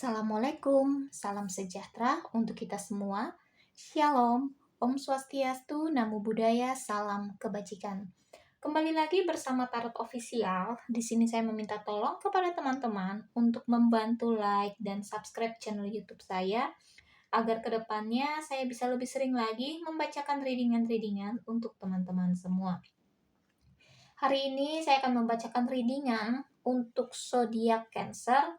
Assalamualaikum, salam sejahtera untuk kita semua. Shalom, Om Swastiastu, Namo Buddhaya, salam kebajikan. Kembali lagi bersama Tarot Official. Di sini saya meminta tolong kepada teman-teman untuk membantu like dan subscribe channel YouTube saya agar kedepannya saya bisa lebih sering lagi membacakan readingan-readingan untuk teman-teman semua. Hari ini saya akan membacakan readingan untuk zodiak Cancer.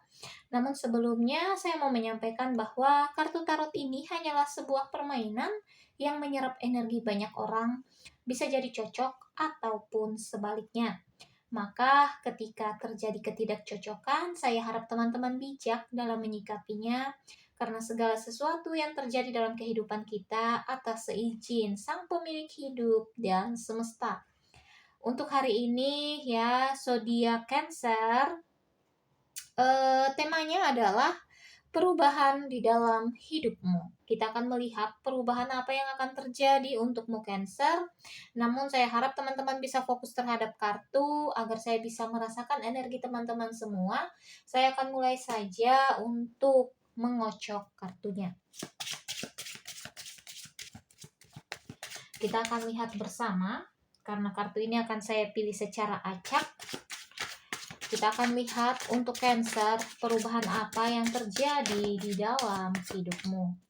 Namun sebelumnya saya mau menyampaikan bahwa kartu tarot ini hanyalah sebuah permainan yang menyerap energi banyak orang, bisa jadi cocok ataupun sebaliknya. Maka ketika terjadi ketidakcocokan, saya harap teman-teman bijak dalam menyikapinya karena segala sesuatu yang terjadi dalam kehidupan kita atas seizin Sang Pemilik Hidup dan Semesta. Untuk hari ini ya, zodiak Cancer, temanya adalah perubahan di dalam hidupmu. Kita akan melihat perubahan apa yang akan terjadi untukmu Cancer. Namun saya harap teman-teman bisa fokus terhadap kartu agar saya bisa merasakan energi teman-teman semua. Saya akan mulai saja untuk mengocok kartunya. Kita akan lihat bersama. Karena kartu ini akan saya pilih secara acak, kita akan lihat untuk Cancer, perubahan apa yang terjadi di dalam hidupmu.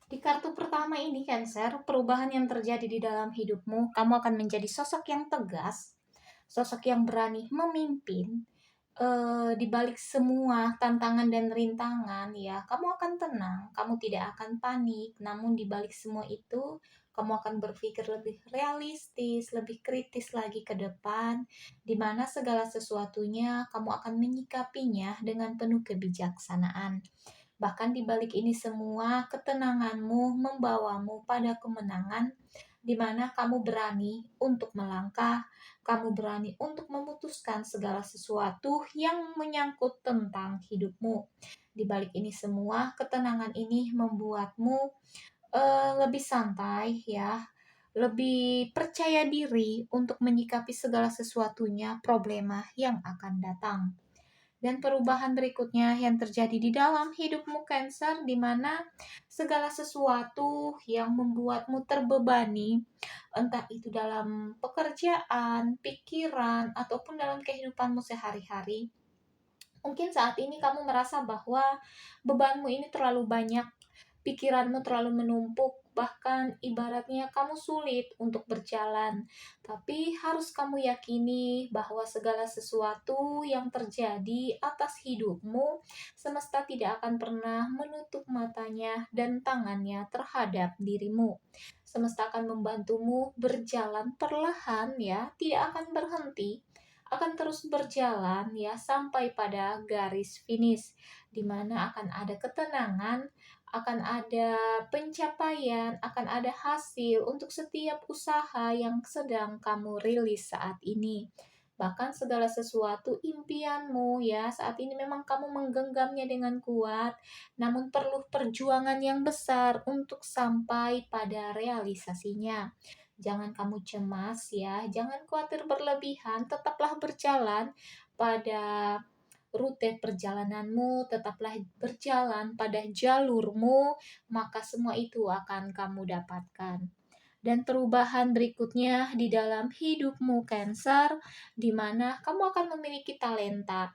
Di kartu pertama ini Cancer, perubahan yang terjadi di dalam hidupmu, kamu akan menjadi sosok yang tegas, sosok yang berani memimpin. Di balik semua tantangan dan rintangan ya, kamu akan tenang, kamu tidak akan panik, namun di balik semua itu kamu akan berpikir lebih realistis, lebih kritis lagi ke depan, di mana segala sesuatunya kamu akan menyikapinya dengan penuh kebijaksanaan. Bahkan di balik ini semua, ketenanganmu membawamu pada kemenangan, di mana kamu berani untuk melangkah, kamu berani untuk memutuskan segala sesuatu yang menyangkut tentang hidupmu. Di balik ini semua, ketenangan ini membuatmu lebih santai ya, lebih percaya diri untuk menyikapi segala sesuatunya, problema yang akan datang. Dan perubahan berikutnya yang terjadi di dalam hidupmu Cancer, di mana segala sesuatu yang membuatmu terbebani, entah itu dalam pekerjaan, pikiran, ataupun dalam kehidupanmu sehari-hari. Mungkin saat ini kamu merasa bahwa bebanmu ini terlalu banyak, pikiranmu terlalu menumpuk, bahkan ibaratnya kamu sulit untuk berjalan. Tapi harus kamu yakini bahwa segala sesuatu yang terjadi atas hidupmu, semesta tidak akan pernah menutup matanya dan tangannya terhadap dirimu. Semesta akan membantumu berjalan perlahan ya, tidak akan berhenti, akan terus berjalan ya sampai pada garis finish, di mana akan ada ketenangan, akan ada pencapaian, akan ada hasil untuk setiap usaha yang sedang kamu rilis saat ini. Bahkan segala sesuatu impianmu ya, saat ini memang kamu menggenggamnya dengan kuat, namun perlu perjuangan yang besar untuk sampai pada realisasinya. Jangan kamu cemas ya, jangan khawatir berlebihan, tetaplah berjalan pada rute perjalananmu, tetaplah berjalan pada jalurmu, maka semua itu akan kamu dapatkan. Dan perubahan berikutnya di dalam hidupmu Cancer, di mana kamu akan memiliki talenta.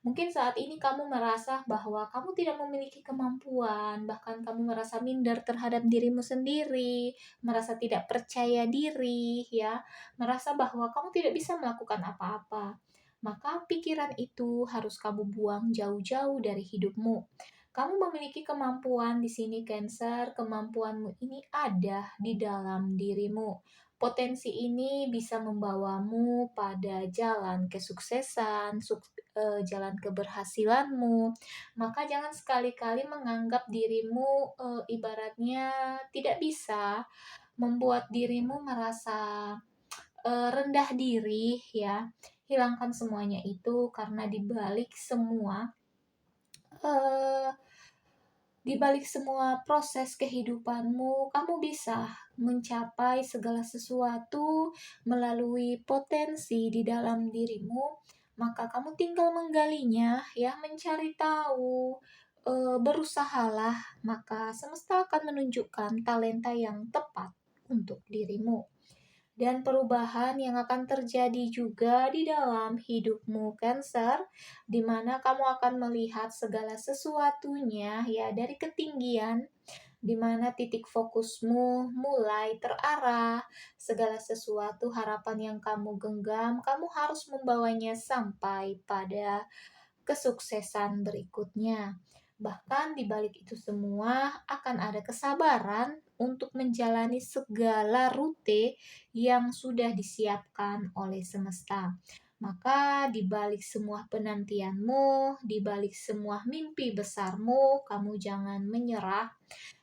Mungkin saat ini kamu merasa bahwa kamu tidak memiliki kemampuan, bahkan kamu merasa minder terhadap dirimu sendiri, merasa tidak percaya diri, ya, merasa bahwa kamu tidak bisa melakukan apa-apa. Maka pikiran itu harus kamu buang jauh-jauh dari hidupmu. Kamu memiliki kemampuan di sini Cancer, kemampuanmu ini ada di dalam dirimu. Potensi ini bisa membawamu pada jalan kesuksesan, jalan keberhasilanmu. Maka jangan sekali-kali menganggap dirimu, ibaratnya tidak bisa, membuat dirimu merasa, rendah diri ya. Hilangkan semuanya itu karena eee di balik semua proses kehidupanmu, kamu bisa mencapai segala sesuatu melalui potensi di dalam dirimu, maka kamu tinggal menggalinya ya, mencari tahu, berusahalah, maka semesta akan menunjukkan talenta yang tepat untuk dirimu. Dan perubahan yang akan terjadi juga di dalam hidupmu Cancer, di mana kamu akan melihat segala sesuatunya ya dari ketinggian, di mana titik fokusmu mulai terarah, segala sesuatu harapan yang kamu genggam, kamu harus membawanya sampai pada kesuksesan berikutnya. Bahkan di balik itu semua akan ada kesabaran untuk menjalani segala rute yang sudah disiapkan oleh semesta. Maka di balik semua penantianmu, di balik semua mimpi besarmu, kamu jangan menyerah,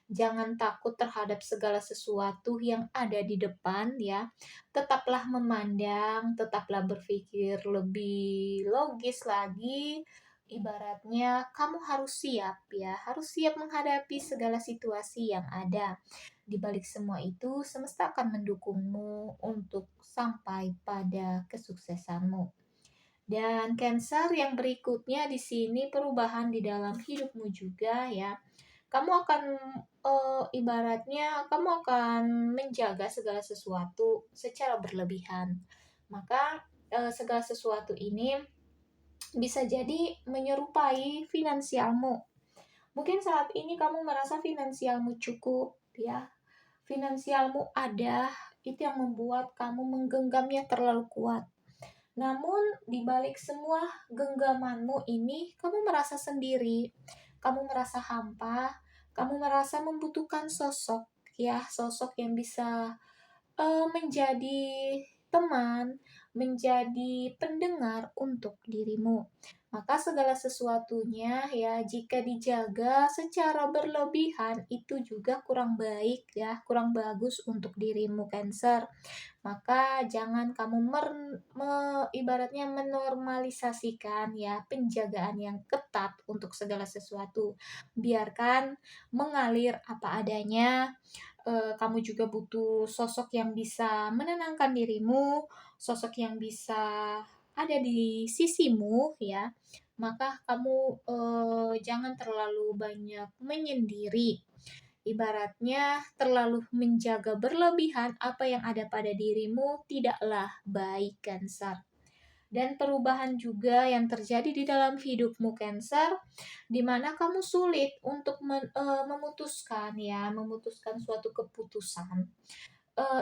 jangan takut terhadap segala sesuatu yang ada di depan ya. Tetaplah memandang, tetaplah berpikir lebih logis lagi. Ibaratnya kamu harus siap ya, harus siap menghadapi segala situasi yang ada. Di balik semua itu, semesta akan mendukungmu untuk sampai pada kesuksesanmu. Dan Cancer yang berikutnya di sini perubahan di dalam hidupmu juga ya. Kamu akan ibaratnya kamu akan menjaga segala sesuatu secara berlebihan. Maka segala sesuatu ini bisa jadi menyerupai finansialmu. Mungkin saat ini kamu merasa finansialmu cukup ya. Finansialmu ada, itu yang membuat kamu menggenggamnya terlalu kuat. Namun, di balik semua genggamanmu ini, kamu merasa sendiri, kamu merasa hampa, kamu merasa membutuhkan sosok, ya, sosok yang bisa menjadi teman, menjadi pendengar untuk dirimu. Maka segala sesuatunya ya jika dijaga secara berlebihan itu juga kurang baik ya, kurang bagus untuk dirimu Cancer. Maka jangan kamu ibaratnya menormalisasikan ya penjagaan yang ketat untuk segala sesuatu. Biarkan mengalir apa adanya. Kamu juga butuh sosok yang bisa menenangkan dirimu, sosok yang bisa ada di sisimu ya. Maka kamu jangan terlalu banyak menyendiri. Ibaratnya terlalu menjaga berlebihan apa yang ada pada dirimu tidaklah baik Cancer. Dan perubahan juga yang terjadi di dalam hidupmu Cancer, di mana kamu sulit untuk memutuskan ya, memutuskan suatu keputusan.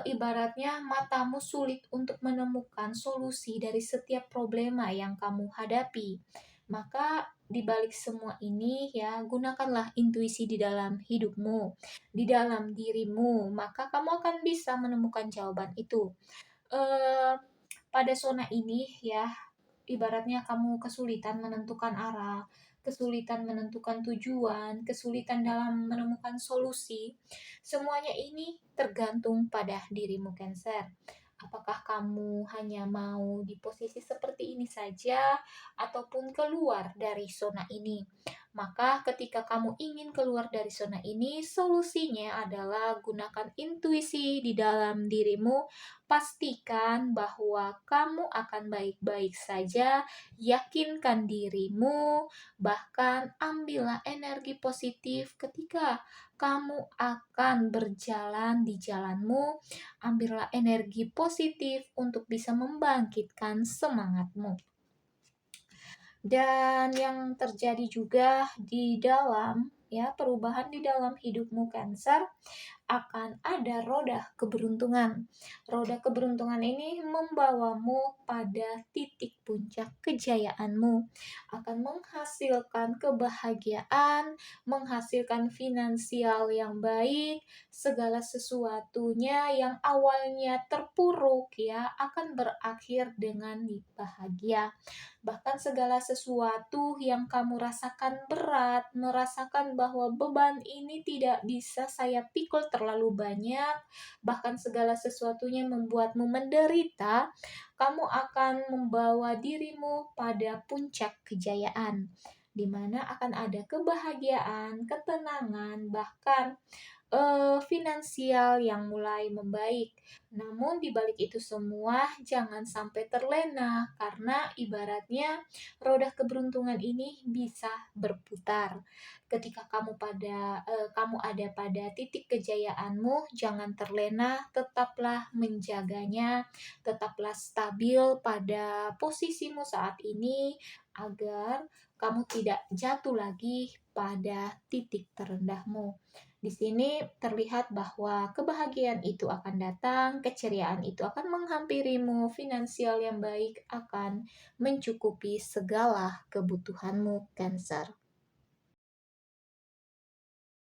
Ibaratnya matamu sulit untuk menemukan solusi dari setiap problema yang kamu hadapi. Maka di balik semua ini ya, gunakanlah intuisi di dalam hidupmu, di dalam dirimu, maka kamu akan bisa menemukan jawaban itu. Eh, Pada zona ini ya, ibaratnya kamu kesulitan menentukan arah, kesulitan menentukan tujuan, kesulitan dalam menemukan solusi. Semuanya ini tergantung pada dirimu Cancer. Apakah kamu hanya mau di posisi seperti ini saja ataupun keluar dari zona ini? Maka ketika kamu ingin keluar dari zona ini, solusinya adalah gunakan intuisi di dalam dirimu. Pastikan bahwa kamu akan baik-baik saja, yakinkan dirimu, bahkan ambillah energi positif ketika kamu akan berjalan di jalanmu. Ambillah energi positif untuk bisa membangkitkan semangatmu. Dan yang terjadi juga di dalam ya perubahan di dalam hidupmu Cancer akan ada roda keberuntungan. Roda keberuntungan ini membawamu pada titik puncak kejayaanmu, akan menghasilkan kebahagiaan, menghasilkan finansial yang baik, segala sesuatunya yang awalnya terpuruk ya akan berakhir dengan bahagia. Bahkan segala sesuatu yang kamu rasakan berat, merasakan bahwa beban ini tidak bisa saya pikul terlalu banyak, bahkan segala sesuatunya membuatmu menderita, kamu akan membawa dirimu pada puncak kejayaan, di mana akan ada kebahagiaan, ketenangan, bahkan finansial yang mulai membaik. Namun di balik itu semua jangan sampai terlena karena ibaratnya roda keberuntungan ini bisa berputar. Ketika kamu ada pada titik kejayaanmu, jangan terlena, tetaplah menjaganya, tetaplah stabil pada posisimu saat ini agar kamu tidak jatuh lagi pada titik terendahmu. Di sini terlihat bahwa kebahagiaan itu akan datang, keceriaan itu akan menghampirimu, finansial yang baik akan mencukupi segala kebutuhanmu, Cancer.